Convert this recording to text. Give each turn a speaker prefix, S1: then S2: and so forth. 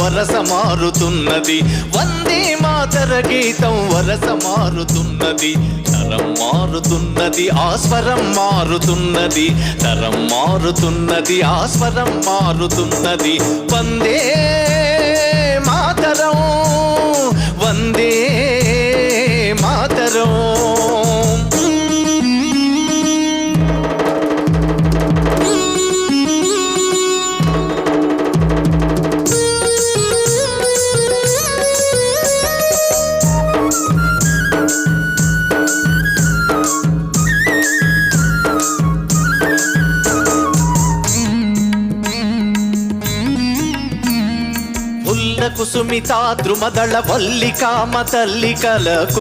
S1: వరస మారుతున్నది. వందే మాతర గీతం వరస మారుతున్నది. తరం మారుతున్నది, ఆస్వరం మారుతున్నది. తరం మారుతున్నది, ఆస్వరం మారుతున్నది. వందే మాతరం, వందే మాతరం. కుసుమితా ద్రుమదళ వల్లికామ తల్లికలకు